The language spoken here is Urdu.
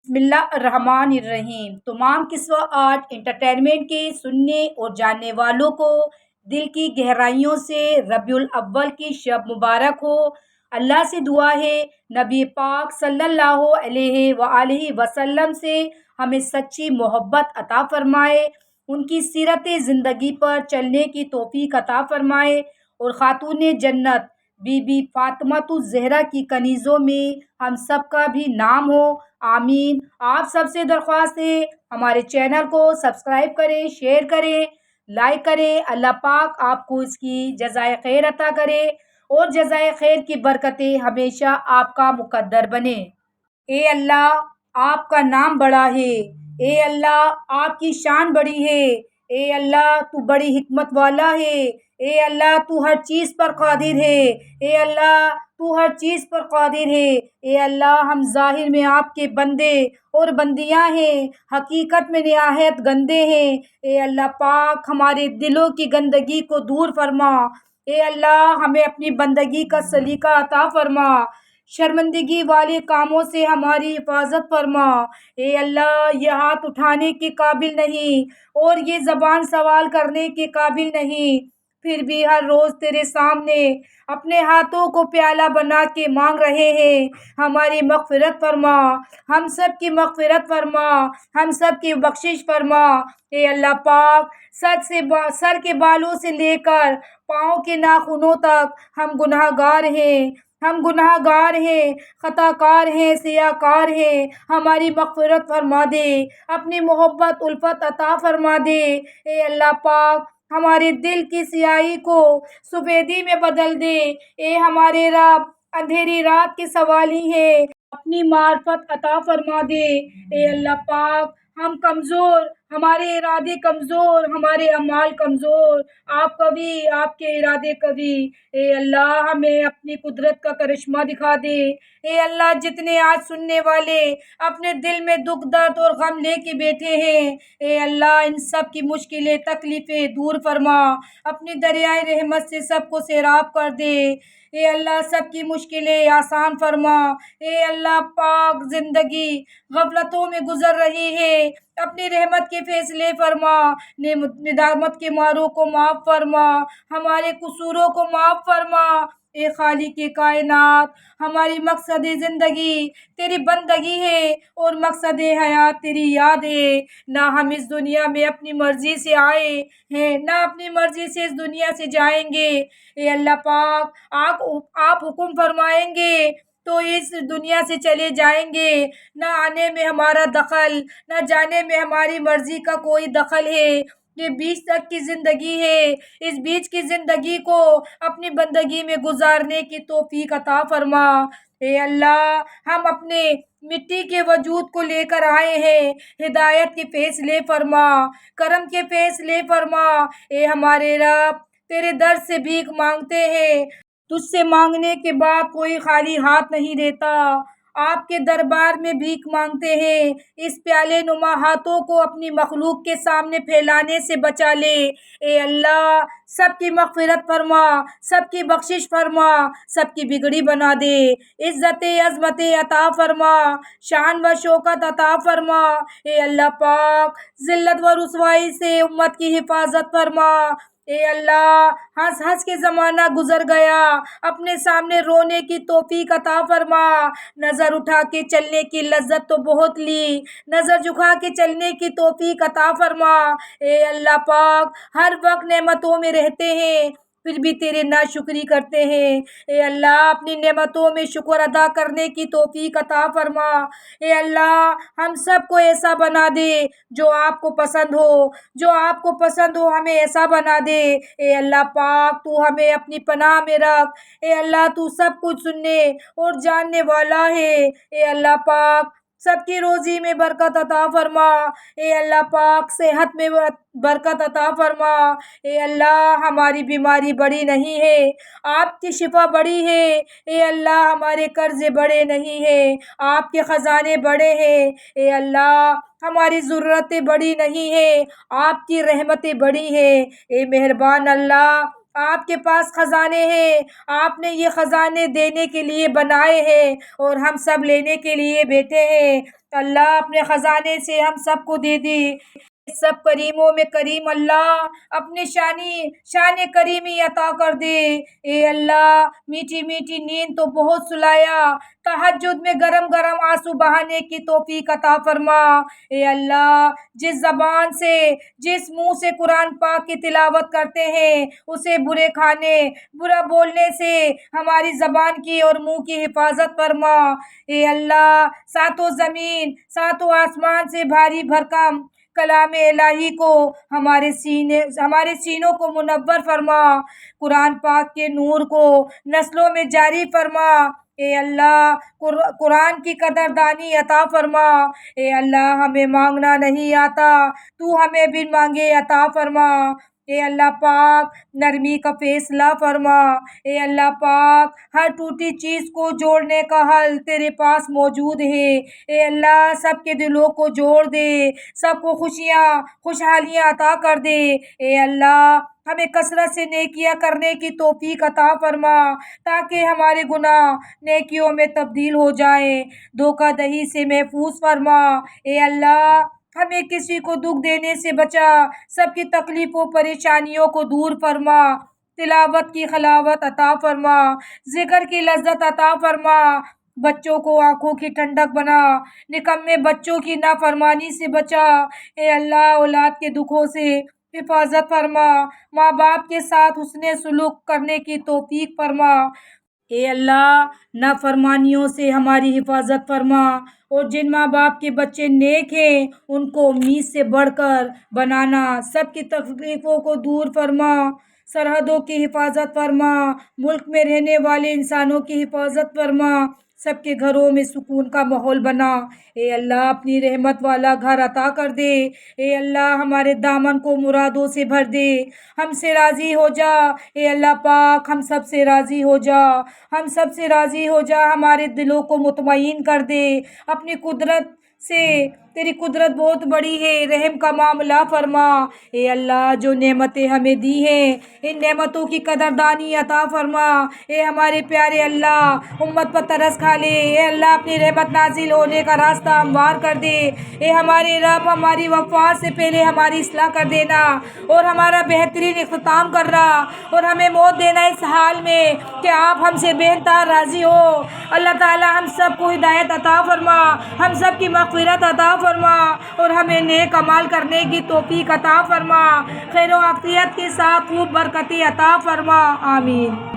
بسم اللہ الرحمن الرحیم۔ تمام قصہ آرٹ انٹرٹینمنٹ کے سننے اور جاننے والوں کو دل کی گہرائیوں سے ربیع الاول کی شب مبارک ہو۔ اللہ سے دعا ہے نبی پاک صلی اللہ علیہ وآلہ وسلم سے ہمیں سچی محبت عطا فرمائے، ان کی سیرت زندگی پر چلنے کی توفیق عطا فرمائے اور خاتون جنت بی بی فاطمہ الزہرا کی کنیزوں میں ہم سب کا بھی نام ہو، آمین۔ آپ سب سے درخواست ہے ہمارے چینل کو سبسکرائب کریں، شیئر کریں، لائک کریں۔ اللہ پاک آپ کو اس کی جزائے خیر عطا کرے اور جزائے خیر کی برکتیں ہمیشہ آپ کا مقدر بنے۔ اے اللہ، آپ کا نام بڑا ہے، اے اللہ آپ کی شان بڑی ہے، اے اللہ تو بڑی حکمت والا ہے، اے اللہ تو ہر چیز پر قادر ہے، اے اللہ تو ہر چیز پر قادر ہے، اے اللہ ہم ظاہر میں آپ کے بندے اور بندیاں ہیں، حقیقت میں نہایت گندے ہیں، اے اللہ پاک ہمارے دلوں کی گندگی کو دور فرما، اے اللہ ہمیں اپنی بندگی کا سلیقہ عطا فرما، شرمندگی والے کاموں سے ہماری حفاظت فرما، اے اللہ یہ ہاتھ اٹھانے کے قابل نہیں اور یہ زبان سوال کرنے کے قابل نہیں، پھر بھی ہر روز تیرے سامنے اپنے ہاتھوں کو پیالہ بنا کے مانگ رہے ہیں، ہماری مغفرت فرما، ہم سب کی مغفرت فرما، ہم سب کی بخشش فرما، اے اللہ پاک سر کے بالوں سے لے کر پاؤں کے ناخنوں تک ہم گناہ گار ہیں، ہم گناہ گار ہیں، خطا کار ہیں، سیاہ کار ہیں، ہماری مغفرت فرما دے، اپنی محبت الفت عطا فرما دے، اے اللہ پاک ہمارے دل کی سیاہی کو سفیدی میں بدل دے، اے ہمارے رب اندھیری رات کے سوالی ہے، اپنی معرفت عطا فرما دے، اے اللہ پاک ہم کمزور، ہمارے ارادے کمزور، ہمارے اعمال کمزور، آپ کبھی، آپ کے ارادے کبھی، اے اللہ ہمیں اپنی قدرت کا کرشمہ دکھا دے، اے اللہ جتنے آج سننے والے اپنے دل میں دکھ درد اور غم لے کے بیٹھے ہیں، اے اللہ ان سب کی مشکلیں تکلیفیں دور فرما، اپنی دریائے رحمت سے سب کو سیراب کر دے، اے اللہ سب کی مشکلیں آسان فرما، اے اللہ پاک زندگی غفلتوں میں گزر رہی ہے، اپنی رحمت کے فیصلے فرما، ندامت کے ماروں کو معاف فرما، ہمارے قصوروں کو معاف فرما، اے خالق کائنات ہماری مقصد زندگی تیری بندگی ہے اور مقصد حیات تیری یاد ہے، نہ ہم اس دنیا میں اپنی مرضی سے آئے ہیں نہ اپنی مرضی سے اس دنیا سے جائیں گے، اے اللہ پاک آپ حکم فرمائیں گے تو اس دنیا سے چلے جائیں گے، نہ آنے میں ہمارا دخل نہ جانے میں ہماری مرضی کا کوئی دخل ہے، یہ بیچ تک کی زندگی ہے، اس بیچ کی زندگی کو اپنی بندگی میں گزارنے کی توفیق عطا فرما، اے اللہ ہم اپنے مٹی کے وجود کو لے کر آئے ہیں، ہدایت کے فیصلے فرما، کرم کے فیصلے فرما، اے ہمارے رب تیرے در سے بھیک مانگتے ہیں، تجھ سے مانگنے کے بعد کوئی خالی ہاتھ نہیں دیتا، آپ کے دربار میں بھیک مانگتے ہیں، اس پیالے نما ہاتھوں کو اپنی مخلوق کے سامنے پھیلانے سے بچا لے، اے اللہ سب کی مغفرت فرما، سب کی بخشش فرما، سب کی بگڑی بنا دے، عزت عظمت عطا فرما، شان و شوکت عطا فرما، اے اللہ پاک ذلت و رسوائی سے امت کی حفاظت فرما، اے اللہ ہنس ہنس کے زمانہ گزر گیا، اپنے سامنے رونے کی توفیق عطا فرما، نظر اٹھا کے چلنے کی لذت تو بہت لی، نظر جھکا کے چلنے کی توفیق عطا فرما، اے اللہ پاک ہر وقت نعمتوں میں رہتے ہیں پھر بھی تیرے ناشکری کرتے ہیں، اے اللہ اپنی نعمتوں میں شکر ادا کرنے کی توفیق عطا فرما، اے اللہ ہم سب کو ایسا بنا دے جو آپ کو پسند ہو، جو آپ کو پسند ہو ہمیں ایسا بنا دے، اے اللہ پاک تو ہمیں اپنی پناہ میں رکھ، اے اللہ تو سب کچھ سننے اور جاننے والا ہے، اے اللہ پاک سب کی روزی میں برکت عطا فرما، اے اللہ پاک صحت میں برکت عطا فرما، اے اللہ ہماری بیماری بڑی نہیں ہے، آپ کی شفا بڑی ہے، اے اللہ ہمارے قرضے بڑے نہیں ہیں، آپ کے خزانے بڑے ہیں، اے اللہ ہماری ضرورتیں بڑی نہیں ہیں، آپ کی رحمتیں بڑی ہیں، اے مہربان اللہ آپ کے پاس خزانے ہیں، آپ نے یہ خزانے دینے کے لیے بنائے ہیں اور ہم سب لینے کے لیے بیٹھے ہیں، اللہ اپنے خزانے سے ہم سب کو دے دے۔ سب کریموں میں کریم اللہ اپنے شان کریمی عطا کر دے۔ اے اللہ میٹھی میٹھی نیند تو بہت سلایا، تہجد میں گرم گرم آنسو بہانے کی توفیق عطا فرما۔ اے اللہ جس زبان سے، جس منہ سے قرآن پاک کی تلاوت کرتے ہیں اسے برے کھانے، برا بولنے سے ہماری زبان کی اور منہ کی حفاظت فرما۔ اے اللہ ساتوں زمین ساتوں آسمان سے بھاری بھرکم کلام الہی کو ہمارے سینوں کو منور فرما، قرآن پاک کے نور کو نسلوں میں جاری فرما۔ اے اللہ قرآن کی قدردانی عطا فرما۔ اے اللہ ہمیں مانگنا نہیں آتا، تو ہمیں بن مانگے عطا فرما۔ اے اللہ پاک نرمی کا فیصلہ فرما۔ اے اللہ پاک ہر ٹوٹی چیز کو جوڑنے کا حل تیرے پاس موجود ہے۔ اے اللہ سب کے دلوں کو جوڑ دے، سب کو خوشحالیاں عطا کر دے۔ اے اللہ ہمیں کثرت سے نیکیاں کرنے کی توفیق عطا فرما تاکہ ہمارے گناہ نیکیوں میں تبدیل ہو جائیں۔ دھوکہ دہی سے محفوظ فرما۔ اے اللہ ہمیں کسی کو دکھ دینے سے بچا، سب کی تکلیفوں پریشانیوں کو دور فرما۔ تلاوت کی حلاوت عطا فرما، ذکر کی لذت عطا فرما، بچوں کو آنکھوں کی ٹھنڈک بنا، نکمے بچوں کی نافرمانی سے بچا۔ اے اللہ اولاد کے دکھوں سے حفاظت فرما، ماں باپ کے ساتھ حسن سلوک کرنے کی توفیق فرما۔ اے اللہ نافرمانیوں سے ہماری حفاظت فرما، اور جن ماں باپ کے بچے نیک ہیں ان کو امید سے بڑھ کر بنانا، سب کی تکلیفوں کو دور فرما، سرحدوں کی حفاظت فرما، ملک میں رہنے والے انسانوں کی حفاظت فرما، سب کے گھروں میں سکون کا ماحول بنا۔ اے اللہ اپنی رحمت والا گھر عطا کر دے۔ اے اللہ ہمارے دامن کو مرادوں سے بھر دے، ہم سے راضی ہو جا۔ اے اللہ پاک ہم سب سے راضی ہو جا، ہم سب سے راضی ہو جا، ہمارے دلوں کو مطمئن کر دے اپنی قدرت سے۔ تیری قدرت بہت بڑی ہے، رحم کا معاملہ فرما۔ اے اللہ جو نعمتیں ہمیں دی ہیں ان نعمتوں کی قدردانی عطا فرما۔ اے ہمارے پیارے اللہ امت پر ترس کھا لے۔ اے اللہ اپنی رحمت نازل ہونے کا راستہ ہموار کر دے۔ اے ہمارے رب ہماری وفات سے پہلے ہماری اصلاح کر دینا اور ہمارا بہترین اختتام کرنا، اور ہمیں موت دینا اس حال میں کہ آپ ہم سے بے انتہا راضی ہو۔ اللہ تعالی ہم سب کو ہدایت عطا فرما، ہم سب کی مغفرت عطا فرما، اور ہمیں نیک عمل کرنے کی توفیق عطا فرما، خیر و عافیت کے ساتھ خوب برکتیں عطا فرما۔ آمین۔